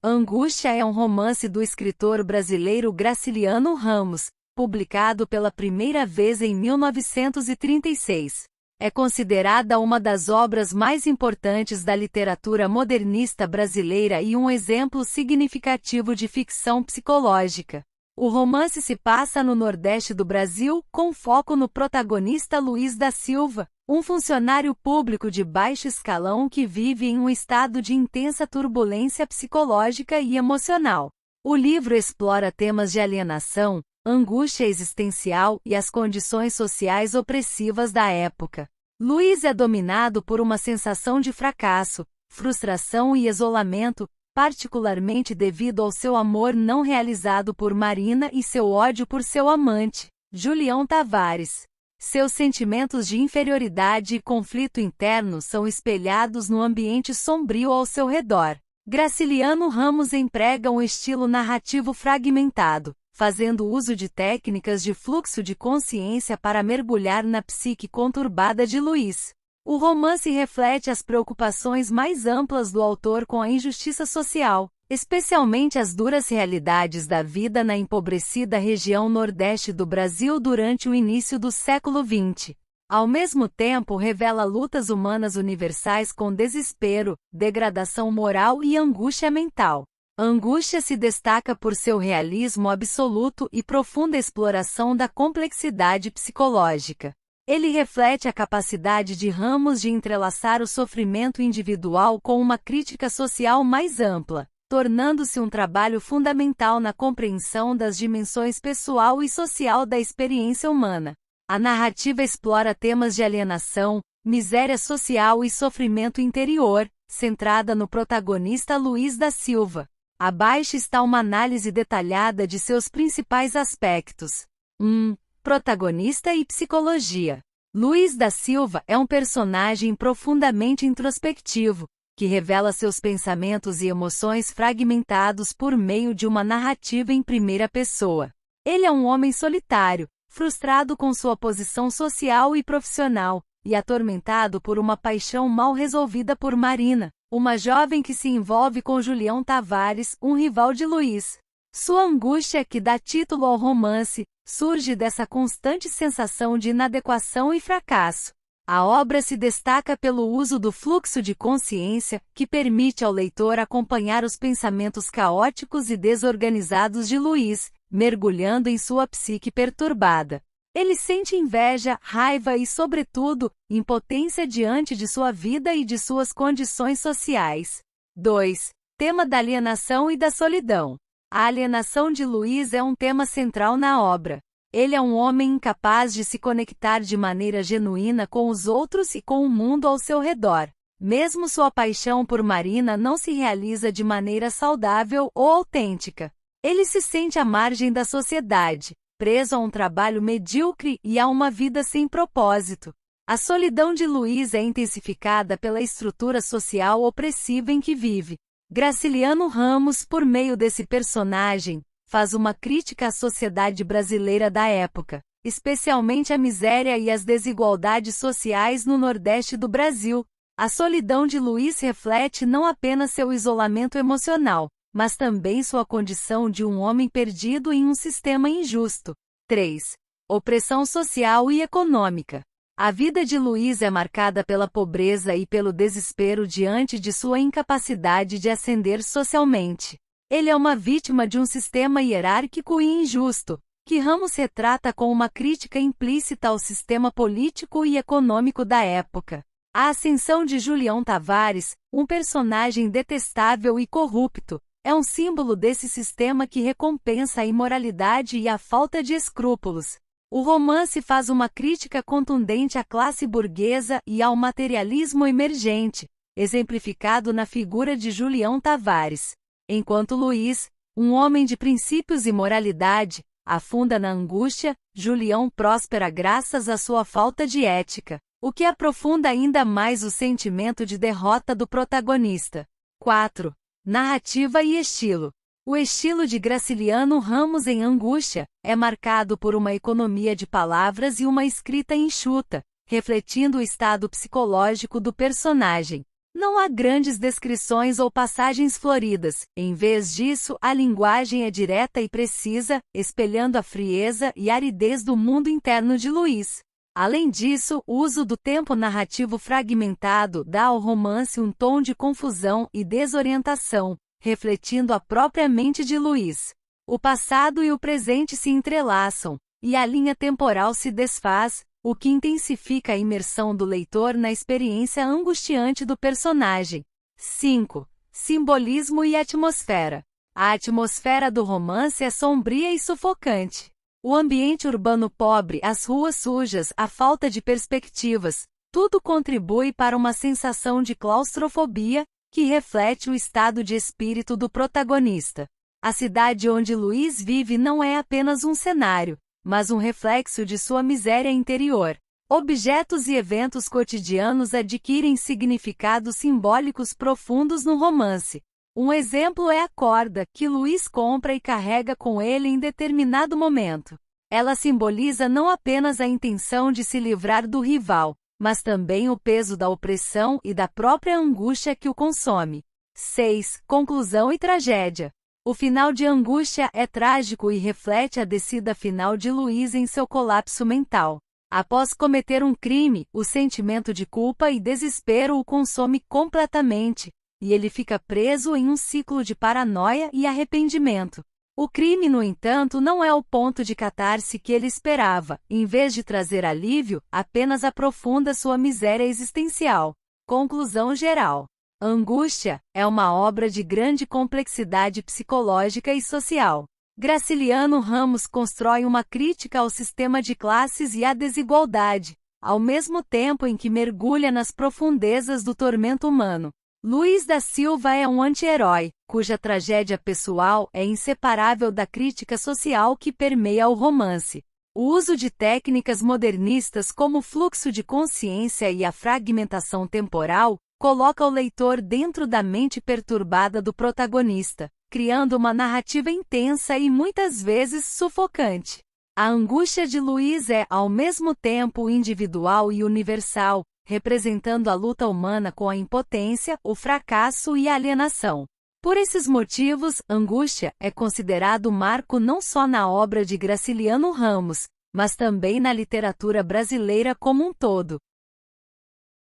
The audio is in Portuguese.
Angústia é um romance do escritor brasileiro Graciliano Ramos, publicado pela primeira vez em 1936. É considerada uma das obras mais importantes da literatura modernista brasileira e um exemplo significativo de ficção psicológica. O romance se passa no Nordeste do Brasil, com foco no protagonista Luiz da Silva, um funcionário público de baixo escalão que vive em um estado de intensa turbulência psicológica e emocional. O livro explora temas de alienação, angústia existencial e as condições sociais opressivas da época. Luiz é dominado por uma sensação de fracasso, frustração e isolamento, particularmente devido ao seu amor não realizado por Marina e seu ódio por seu amante, Julião Tavares. Seus sentimentos de inferioridade e conflito interno são espelhados no ambiente sombrio ao seu redor. Graciliano Ramos emprega um estilo narrativo fragmentado, fazendo uso de técnicas de fluxo de consciência para mergulhar na psique conturbada de Luiz. O romance reflete as preocupações mais amplas do autor com a injustiça social, especialmente as duras realidades da vida na empobrecida região nordeste do Brasil durante o início do século XX. Ao mesmo tempo, revela lutas humanas universais com desespero, degradação moral e angústia mental. Angústia se destaca por seu realismo absoluto e profunda exploração da complexidade psicológica. Ele reflete a capacidade de Ramos de entrelaçar o sofrimento individual com uma crítica social mais ampla, tornando-se um trabalho fundamental na compreensão das dimensões pessoal e social da experiência humana. A narrativa explora temas de alienação, miséria social e sofrimento interior, centrada no protagonista Luiz da Silva. Abaixo está uma análise detalhada de seus principais aspectos. 1. Protagonista e psicologia. Luiz da Silva é um personagem profundamente introspectivo, que revela seus pensamentos e emoções fragmentados por meio de uma narrativa em primeira pessoa. Ele é um homem solitário, frustrado com sua posição social e profissional, e atormentado por uma paixão mal resolvida por Marina, uma jovem que se envolve com Julião Tavares, um rival de Luiz. Sua angústia, que dá título ao romance, surge dessa constante sensação de inadequação e fracasso. A obra se destaca pelo uso do fluxo de consciência, que permite ao leitor acompanhar os pensamentos caóticos e desorganizados de Luiz, mergulhando em sua psique perturbada. Ele sente inveja, raiva e, sobretudo, impotência diante de sua vida e de suas condições sociais. 2. Tema da alienação e da solidão. A alienação de Luiz é um tema central na obra. Ele é um homem incapaz de se conectar de maneira genuína com os outros e com o mundo ao seu redor. Mesmo sua paixão por Marina não se realiza de maneira saudável ou autêntica. Ele se sente à margem da sociedade, preso a um trabalho medíocre e a uma vida sem propósito. A solidão de Luiz é intensificada pela estrutura social opressiva em que vive. Graciliano Ramos, por meio desse personagem, faz uma crítica à sociedade brasileira da época, especialmente à miséria e às desigualdades sociais no Nordeste do Brasil. A solidão de Luiz reflete não apenas seu isolamento emocional, mas também sua condição de um homem perdido em um sistema injusto. 3. Opressão social e econômica. A vida de Luiz é marcada pela pobreza e pelo desespero diante de sua incapacidade de ascender socialmente. Ele é uma vítima de um sistema hierárquico e injusto, que Ramos retrata com uma crítica implícita ao sistema político e econômico da época. A ascensão de Julião Tavares, um personagem detestável e corrupto, é um símbolo desse sistema que recompensa a imoralidade e a falta de escrúpulos. O romance faz uma crítica contundente à classe burguesa e ao materialismo emergente, exemplificado na figura de Julião Tavares. Enquanto Luiz, um homem de princípios e moralidade, afunda na angústia, Julião próspera graças à sua falta de ética, o que aprofunda ainda mais o sentimento de derrota do protagonista. 4. Narrativa e estilo. O estilo de Graciliano Ramos em Angústia é marcado por uma economia de palavras e uma escrita enxuta, refletindo o estado psicológico do personagem. Não há grandes descrições ou passagens floridas, em vez disso, a linguagem é direta e precisa, espelhando a frieza e aridez do mundo interno de Luiz. Além disso, o uso do tempo narrativo fragmentado dá ao romance um tom de confusão e desorientação, refletindo a própria mente de Luiz. O passado e o presente se entrelaçam, e a linha temporal se desfaz, o que intensifica a imersão do leitor na experiência angustiante do personagem. 5. Simbolismo e atmosfera. A atmosfera do romance é sombria e sufocante. O ambiente urbano pobre, as ruas sujas, a falta de perspectivas, tudo contribui para uma sensação de claustrofobia, que reflete o estado de espírito do protagonista. A cidade onde Luiz vive não é apenas um cenário, mas um reflexo de sua miséria interior. Objetos e eventos cotidianos adquirem significados simbólicos profundos no romance. Um exemplo é a corda, que Luiz compra e carrega com ele em determinado momento. Ela simboliza não apenas a intenção de se livrar do rival, mas também o peso da opressão e da própria angústia que o consome. 6. Conclusão e tragédia. O final de Angústia é trágico e reflete a descida final de Luiz em seu colapso mental. Após cometer um crime, o sentimento de culpa e desespero o consome completamente, e ele fica preso em um ciclo de paranoia e arrependimento. O crime, no entanto, não é o ponto de catarse que ele esperava, em vez de trazer alívio, apenas aprofunda sua miséria existencial. Conclusão geral. Angústia é uma obra de grande complexidade psicológica e social. Graciliano Ramos constrói uma crítica ao sistema de classes e à desigualdade, ao mesmo tempo em que mergulha nas profundezas do tormento humano. Luiz da Silva é um anti-herói, cuja tragédia pessoal é inseparável da crítica social que permeia o romance. O uso de técnicas modernistas como o fluxo de consciência e a fragmentação temporal coloca o leitor dentro da mente perturbada do protagonista, criando uma narrativa intensa e muitas vezes sufocante. A angústia de Luiz é, ao mesmo tempo, individual e universal, representando a luta humana com a impotência, o fracasso e a alienação. Por esses motivos, Angústia é considerado marco não só na obra de Graciliano Ramos, mas também na literatura brasileira como um todo.